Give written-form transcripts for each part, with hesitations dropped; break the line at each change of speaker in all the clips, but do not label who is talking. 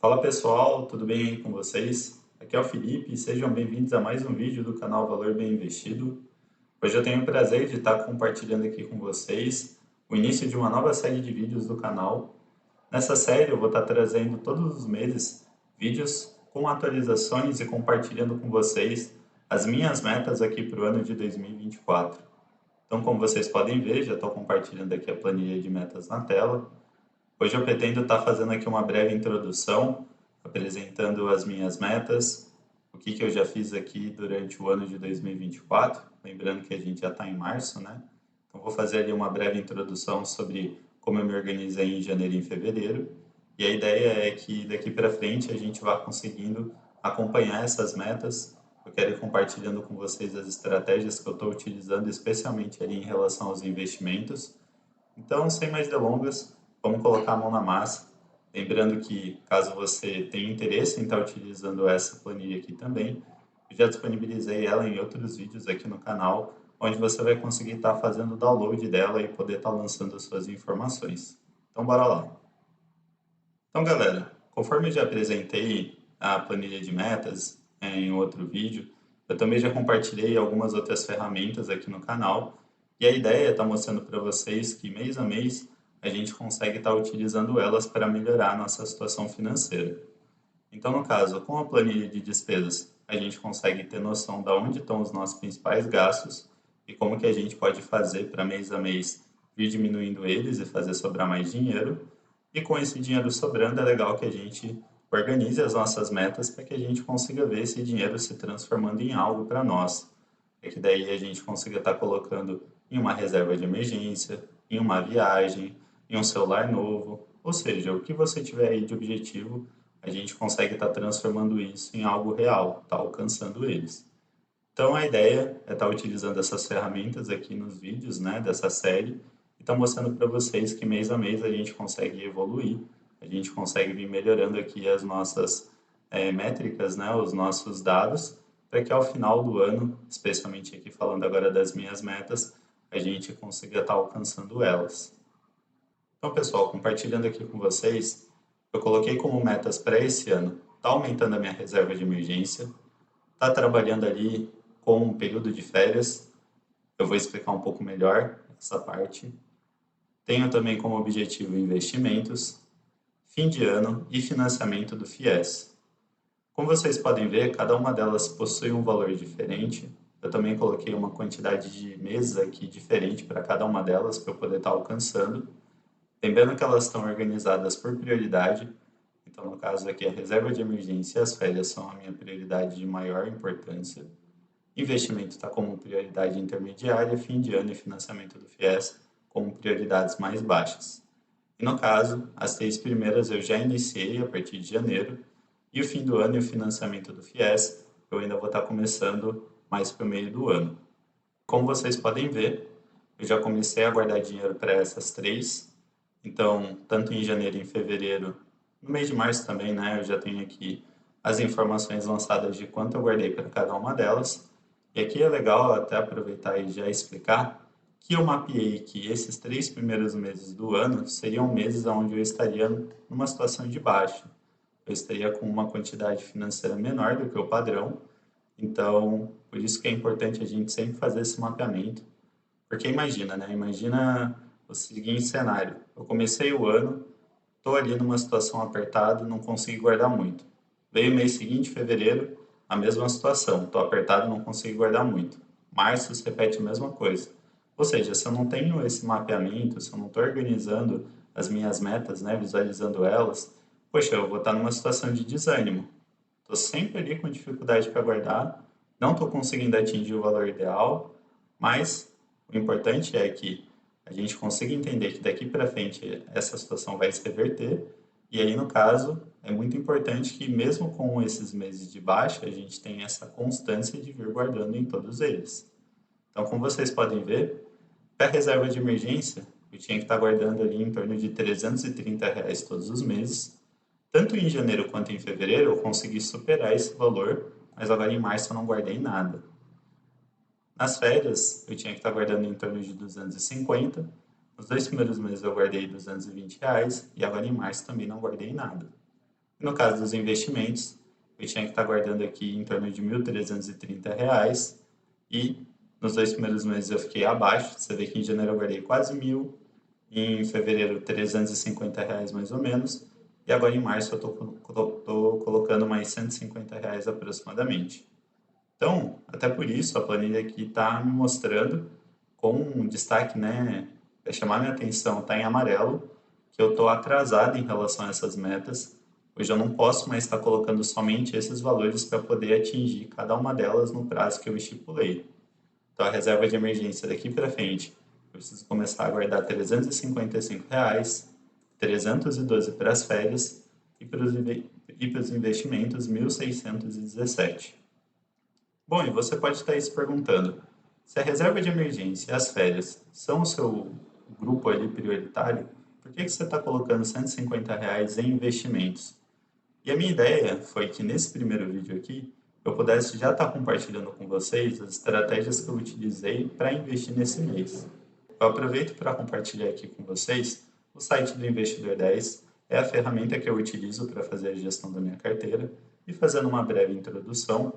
Fala pessoal, tudo bem aí com vocês? Aqui é o Felipe, sejam bem-vindos a mais um vídeo do canal Valor Bem Investido. Hoje eu tenho o prazer de estar compartilhando aqui com vocês o início de uma nova série de vídeos do canal. Nessa série eu vou estar trazendo todos os meses vídeos com atualizações e compartilhando com vocês as minhas metas aqui para o ano de 2024. Então, como vocês podem ver, já estou compartilhando aqui a planilha de metas na tela. Hoje eu pretendo estar fazendo aqui uma breve introdução, apresentando as minhas metas, o que eu já fiz aqui durante o ano de 2024, lembrando que a gente já está em março, né? Então vou fazer ali uma breve introdução sobre como eu me organizei em janeiro e em fevereiro, e a ideia é que daqui para frente a gente vá conseguindo acompanhar essas metas. Eu quero ir compartilhando com vocês as estratégias que eu estou utilizando, especialmente ali em relação aos investimentos. Então, sem mais delongas, vamos colocar a mão na massa. Lembrando que, caso você tenha interesse em estar utilizando essa planilha aqui também, eu já disponibilizei ela em outros vídeos aqui no canal, onde você vai conseguir estar fazendo o download dela e poder estar lançando as suas informações. Então, bora lá. Então, galera, conforme eu já apresentei a planilha de metas em outro vídeo, eu também já compartilhei algumas outras ferramentas aqui no canal, e a ideia é estar mostrando para vocês que mês a mês a gente consegue estar utilizando elas para melhorar a nossa situação financeira. Então, no caso, com a planilha de despesas, a gente consegue ter noção de onde estão os nossos principais gastos e como que a gente pode fazer para mês a mês vir diminuindo eles e fazer sobrar mais dinheiro. E com esse dinheiro sobrando, é legal que a gente organize as nossas metas para que a gente consiga ver esse dinheiro se transformando em algo para nós. É que daí a gente consiga estar colocando em uma reserva de emergência, em uma viagem, em um celular novo, ou seja, o que você tiver aí de objetivo, a gente consegue estar transformando isso em algo real, estar alcançando eles. Então a ideia é estar utilizando essas ferramentas aqui nos vídeos, né, dessa série, e estar mostrando para vocês que mês a mês a gente consegue evoluir, a gente consegue vir melhorando aqui as nossas métricas, né, os nossos dados, para que ao final do ano, especialmente aqui falando agora das minhas metas, a gente consiga estar alcançando elas. Então, pessoal, compartilhando aqui com vocês, eu coloquei como metas para esse ano, tá aumentando a minha reserva de emergência, tá trabalhando ali com um período de férias, eu vou explicar um pouco melhor essa parte. Tenho também como objetivo investimentos, fim de ano e financiamento do FIES. Como vocês podem ver, cada uma delas possui um valor diferente. Eu também coloquei uma quantidade de meses aqui diferente para cada uma delas para eu poder estar alcançando. Lembrando que elas estão organizadas por prioridade, então no caso aqui a reserva de emergência e as férias são a minha prioridade de maior importância. Investimento está como prioridade intermediária, fim de ano e financiamento do FIES como prioridades mais baixas. E no caso, as 3 primeiras eu já iniciei a partir de janeiro, e o fim do ano e o financiamento do FIES eu ainda vou estar começando mais para o meio do ano. Como vocês podem ver, eu já comecei a guardar dinheiro para essas três, então, tanto em janeiro e em fevereiro, no mês de março também, né, eu já tenho aqui as informações lançadas de quanto eu guardei para cada uma delas. E aqui é legal até aproveitar e já explicar que eu mapeei que esses 3 primeiros meses do ano seriam meses onde eu estaria numa situação de baixa. Eu estaria com uma quantidade financeira menor do que o padrão, então por isso que é importante a gente sempre fazer esse mapeamento. Porque imagina, né? Imagina o seguinte cenário: eu comecei o ano, estou ali numa situação apertada, não consigo guardar muito. Veio o mês seguinte, fevereiro, a mesma situação, estou apertado, não consigo guardar muito. Março se repete a mesma coisa. Ou seja, se eu não tenho esse mapeamento, se eu não estou organizando as minhas metas, né, visualizando elas, poxa, eu vou estar numa situação de desânimo. Estou sempre ali com dificuldade para guardar, não estou conseguindo atingir o valor ideal, mas o importante é que a gente consiga entender que daqui para frente essa situação vai se reverter, e aí, no caso, é muito importante que, mesmo com esses meses de baixa, a gente tenha essa constância de vir guardando em todos eles. Então, como vocês podem ver, para a reserva de emergência, eu tinha que estar guardando ali em torno de R$ 330 todos os meses. Tanto em janeiro quanto em fevereiro eu consegui superar esse valor, mas agora em março eu não guardei nada. Nas férias, eu tinha que estar guardando em torno de 250. Nos 2 primeiros meses eu guardei R$ 220 e agora em março também não guardei nada. E no caso dos investimentos, eu tinha que estar guardando aqui em torno de R$ 1.330 e nos 2 primeiros meses eu fiquei abaixo. Você vê que em janeiro eu guardei quase 1.000, em fevereiro R$ 350 mais ou menos, e agora em março eu estou colocando mais R$ 150 aproximadamente. Então, até por isso, a planilha aqui está me mostrando com um destaque, né, para chamar minha atenção, está em amarelo, que eu estou atrasado em relação a essas metas. Hoje eu não posso mais estar colocando somente esses valores para poder atingir cada uma delas no prazo que eu estipulei. Então, a reserva de emergência daqui para frente, eu preciso começar a guardar R$ 355, 312 para as férias e para os investimentos 1.617. Bom, e você pode estar aí se perguntando, se a reserva de emergência e as férias são o seu grupo ali prioritário, por que você está colocando R$ 150 em investimentos? E a minha ideia foi que nesse primeiro vídeo aqui, eu pudesse já estar compartilhando com vocês as estratégias que eu utilizei para investir nesse mês. Eu aproveito para compartilhar aqui com vocês o site do Investidor 10, é a ferramenta que eu utilizo para fazer a gestão da minha carteira, e fazendo uma breve introdução,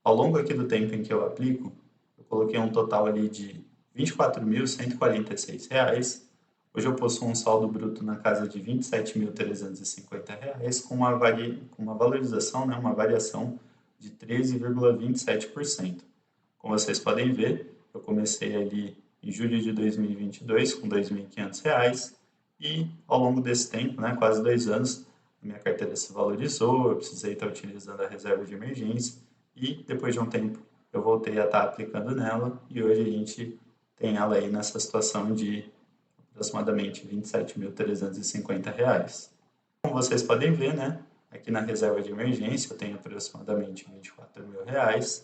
ao longo aqui do tempo em que eu aplico, eu coloquei um total ali de R$ 24.146. Hoje eu possuo um saldo bruto na casa de R$ 27.350, com uma valorização, né, uma variação de 13,27%. Como vocês podem ver, eu comecei ali em julho de 2022 com R$ 2.500 e ao longo desse tempo, né, quase 2 anos, a minha carteira se valorizou, eu precisei estar utilizando a reserva de emergência e depois de um tempo eu voltei a estar aplicando nela e hoje a gente tem ela aí nessa situação de aproximadamente R$ 27.350. Como vocês podem ver, né, aqui na reserva de emergência eu tenho aproximadamente R$ 24.000,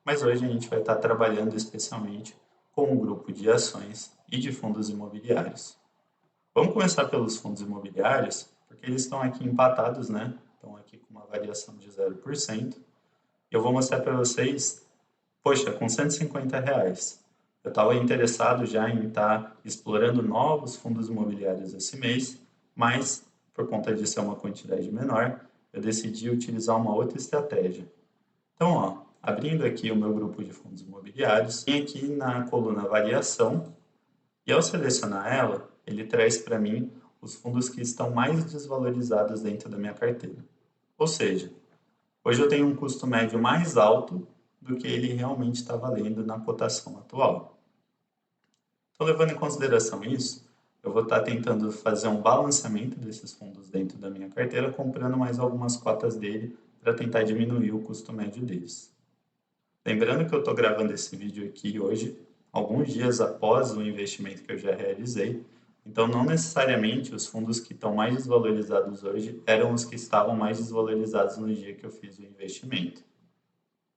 mas hoje a gente vai estar trabalhando especialmente com um grupo de ações e de fundos imobiliários. Vamos começar pelos fundos imobiliários, porque eles estão aqui empatados, né? Estão aqui com uma variação de 0%. Eu vou mostrar para vocês, poxa, com R$ 150. Eu estava interessado já em estar explorando novos fundos imobiliários esse mês, mas por conta de ser uma quantidade menor, eu decidi utilizar uma outra estratégia. Então, ó, abrindo aqui o meu grupo de fundos imobiliários, vem aqui na coluna variação, e ao selecionar ela, ele traz para mim os fundos que estão mais desvalorizados dentro da minha carteira. Ou seja, hoje eu tenho um custo médio mais alto do que ele realmente está valendo na cotação atual. Então, levando em consideração isso, eu vou estar tentando fazer um balanceamento desses fundos dentro da minha carteira, comprando mais algumas cotas dele para tentar diminuir o custo médio deles. Lembrando que eu estou gravando esse vídeo aqui hoje, alguns dias após o investimento que eu já realizei, então não necessariamente os fundos que estão mais desvalorizados hoje eram os que estavam mais desvalorizados no dia que eu fiz o investimento.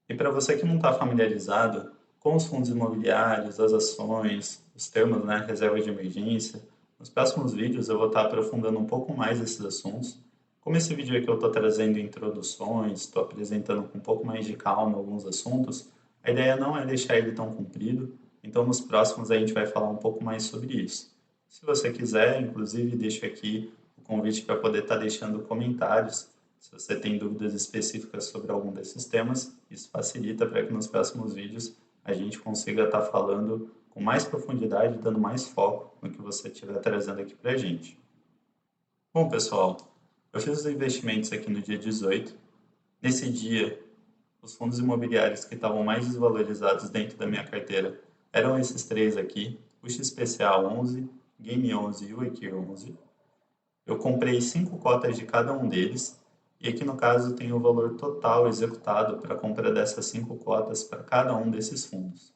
E para você que não está familiarizado com os fundos imobiliários, as ações, os termos, né, reserva de emergência, nos próximos vídeos eu vou estar aprofundando um pouco mais esses assuntos. Como esse vídeo aqui eu estou trazendo introduções, estou apresentando com um pouco mais de calma alguns assuntos, a ideia não é deixar ele tão comprido, então nos próximos a gente vai falar um pouco mais sobre isso. Se você quiser, inclusive, deixo aqui o convite para poder estar deixando comentários. Se você tem dúvidas específicas sobre algum desses temas, isso facilita para que nos próximos vídeos a gente consiga estar falando com mais profundidade, dando mais foco no que você estiver trazendo aqui para a gente. Bom, pessoal, eu fiz os investimentos aqui no dia 18. Nesse dia, os fundos imobiliários que estavam mais desvalorizados dentro da minha carteira eram esses três aqui, o XPCA 11, Game 11 e o Equir 11. Eu comprei 5 cotas de cada um deles, e aqui no caso tem o valor total executado para a compra dessas 5 cotas para cada um desses fundos.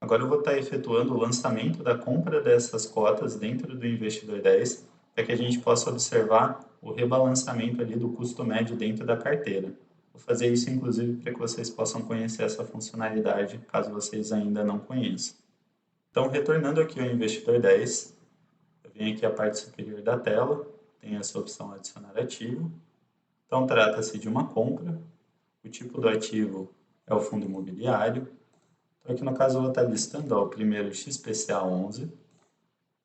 Agora eu vou estar efetuando o lançamento da compra dessas cotas dentro do Investidor 10, para que a gente possa observar o rebalanceamento ali do custo médio dentro da carteira. Vou fazer isso inclusive para que vocês possam conhecer essa funcionalidade, caso vocês ainda não conheçam. Então, retornando aqui ao Investidor 10, eu venho aqui à parte superior da tela, tem essa opção adicionar ativo. Então, trata-se de uma compra, o tipo do ativo é o fundo imobiliário. Então, aqui no caso eu vou estar listando o primeiro XPCA 11.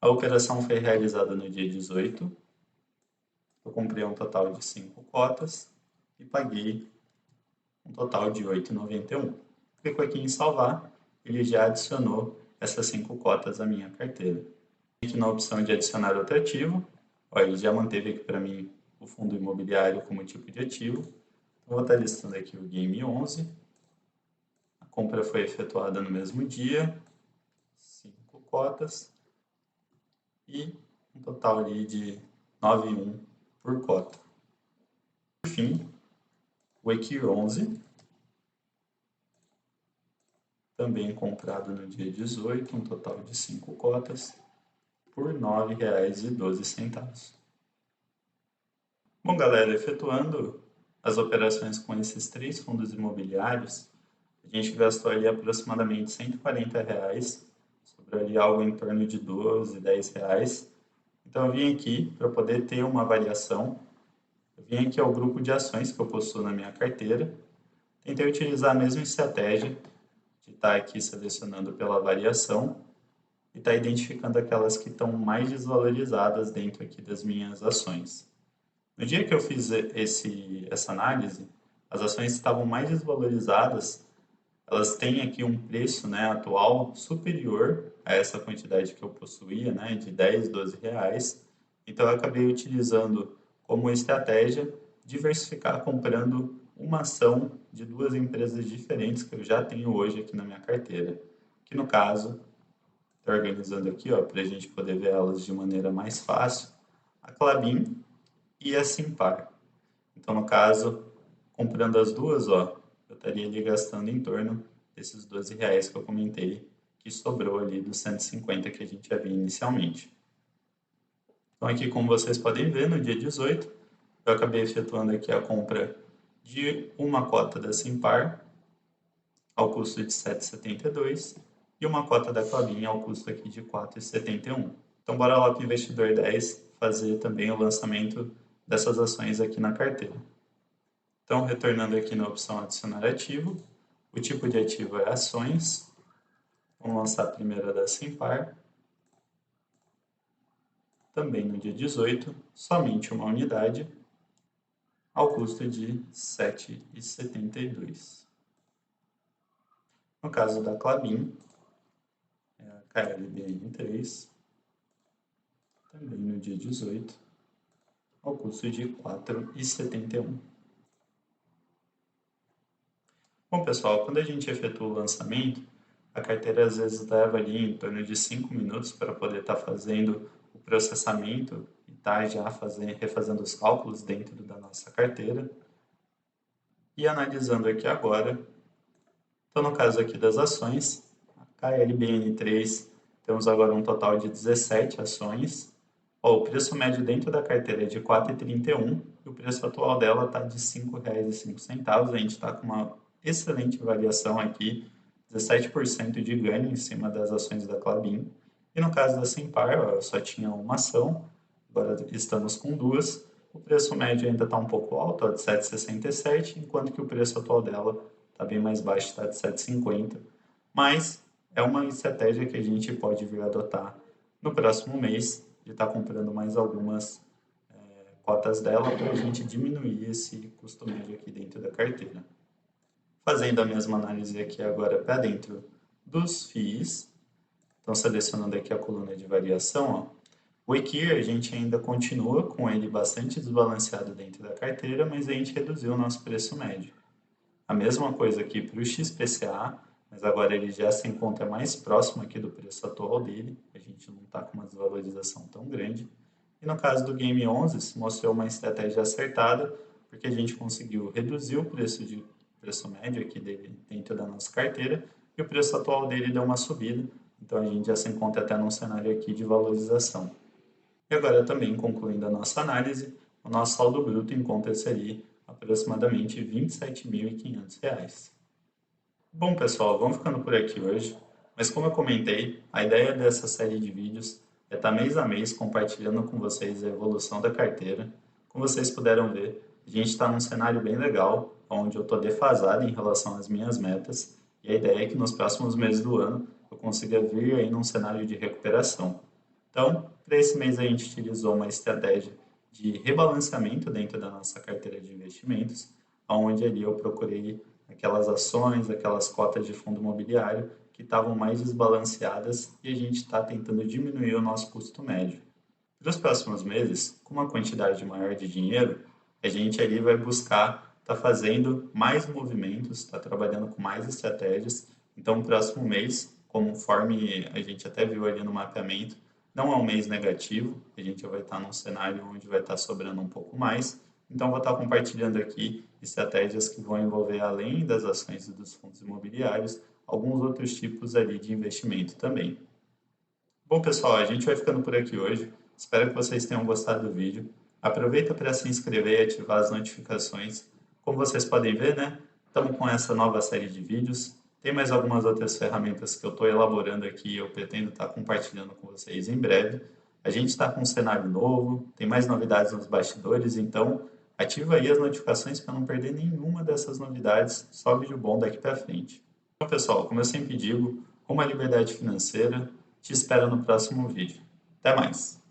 A operação foi realizada no dia 18. Eu comprei um total de 5 cotas e paguei um total de R$ 8,91. Clico aqui em salvar, ele já adicionou essas 5 cotas à minha carteira. Aqui na opção de adicionar outro ativo, ó, ele já manteve aqui para mim o fundo imobiliário como tipo de ativo. Então, vou estar listando aqui o Game 11. A compra foi efetuada no mesmo dia, 5 cotas e um total ali de 9,1 por cota. Por fim, o Equir 11, também comprado no dia 18, um total de 5 cotas, por R$ 9,12. Bom, galera, efetuando as operações com esses 3 fundos imobiliários, a gente gastou ali aproximadamente R$ 140, sobrou ali algo em torno de R$ 12, R$ 10. Então eu vim aqui para poder ter uma variação, eu vim aqui ao grupo de ações que eu possuo na minha carteira, tentei utilizar a mesma estratégia de estar aqui selecionando pela variação e estar identificando aquelas que estão mais desvalorizadas dentro aqui das minhas ações. No dia que eu fiz essa análise, as ações estavam mais desvalorizadas, elas têm aqui um preço, né, atual superior a essa quantidade que eu possuía, né, de 10, 12 reais. Então eu acabei utilizando como estratégia diversificar comprando uma ação de 2 empresas diferentes que eu já tenho hoje aqui na minha carteira. Que no caso, estou organizando aqui para a gente poder ver elas de maneira mais fácil, a Klabin e a Simpar. Então, no caso, comprando as duas, eu estaria ali gastando em torno desses 12 reais que eu comentei, que sobrou ali dos 150 que a gente havia inicialmente. Então, aqui, como vocês podem ver, no dia 18, eu acabei efetuando aqui a compra de uma cota da Simpar, ao custo de R$ 7,72, e uma cota da Klabin ao custo aqui de R$ 4,71. Então, bora lá para o Investidor 10 fazer também o lançamento dessas ações aqui na carteira. Então, retornando aqui na opção adicionar ativo, o tipo de ativo é ações. Vamos lançar a primeira da Simpar. Também no dia 18, somente uma unidade, ao custo de R$ 7,72. No caso da Klabin, é a KLBN3, também no dia 18, ao custo de R$ 4,71. Bom, pessoal, quando a gente efetua o lançamento, a carteira às vezes leva ali em torno de 5 minutos para poder estar fazendo o processamento e estar já refazendo os cálculos dentro da nossa carteira. E analisando aqui agora, então no caso aqui das ações, a KLBN3, temos agora um total de 17 ações. O preço médio dentro da carteira é de R$ 4,31 e o preço atual dela está de R$ 5,05. A gente está com uma excelente variação aqui, 17% de ganho em cima das ações da Klabin. E no caso da Simpar, eu só tinha uma ação, agora estamos com duas. O preço médio ainda está um pouco alto, de R$ 7,67, enquanto que o preço atual dela está bem mais baixo, está de R$ 7,50. Mas é uma estratégia que a gente pode vir a adotar no próximo mês, de estar comprando mais algumas cotas dela para a gente diminuir esse custo médio aqui dentro da carteira. Fazendo a mesma análise aqui agora para dentro dos FIIs, então selecionando aqui a coluna de variação, o Equir a gente ainda continua com ele bastante desbalanceado dentro da carteira, mas a gente reduziu o nosso preço médio. A mesma coisa aqui para o XPCA, mas agora ele já se encontra mais próximo aqui do preço atual dele, a gente não está com uma desvalorização tão grande. E no caso do Game 11, se mostrou uma estratégia acertada, porque a gente conseguiu reduzir o preço médio aqui dele dentro da nossa carteira, e o preço atual dele deu uma subida, então a gente já se encontra até num cenário aqui de valorização. E agora também concluindo a nossa análise, o nosso saldo bruto encontra-se ali aproximadamente R$ 27.500. Bom, pessoal, vamos ficando por aqui hoje, mas como eu comentei, a ideia dessa série de vídeos é estar mês a mês compartilhando com vocês a evolução da carteira. Como vocês puderam ver, a gente está num cenário bem legal, onde eu estou defasado em relação às minhas metas, e a ideia é que nos próximos meses do ano eu consiga vir aí num cenário de recuperação. Então, para esse mês a gente utilizou uma estratégia de rebalanceamento dentro da nossa carteira de investimentos, onde ali eu procurei aquelas ações, aquelas cotas de fundo imobiliário que estavam mais desbalanceadas e a gente está tentando diminuir o nosso custo médio. Para os próximos meses, com uma quantidade maior de dinheiro, a gente ali vai buscar estar fazendo mais movimentos, estar trabalhando com mais estratégias. Então, o próximo mês, conforme a gente até viu ali no mapeamento, não é um mês negativo, a gente vai estar num cenário onde vai estar sobrando um pouco mais. Então, vou estar compartilhando aqui estratégias que vão envolver, além das ações e dos fundos imobiliários, alguns outros tipos ali de investimento também. Bom, pessoal, a gente vai ficando por aqui hoje. Espero que vocês tenham gostado do vídeo. Aproveita para se inscrever e ativar as notificações. Como vocês podem ver, né? Estamos com essa nova série de vídeos. Tem mais algumas outras ferramentas que eu estou elaborando aqui e eu pretendo estar compartilhando com vocês em breve. A gente está com um cenário novo, tem mais novidades nos bastidores, então ativa aí as notificações para não perder nenhuma dessas novidades. Só vídeo bom daqui para frente. Então, pessoal, como eu sempre digo, uma liberdade financeira. Te espero no próximo vídeo. Até mais!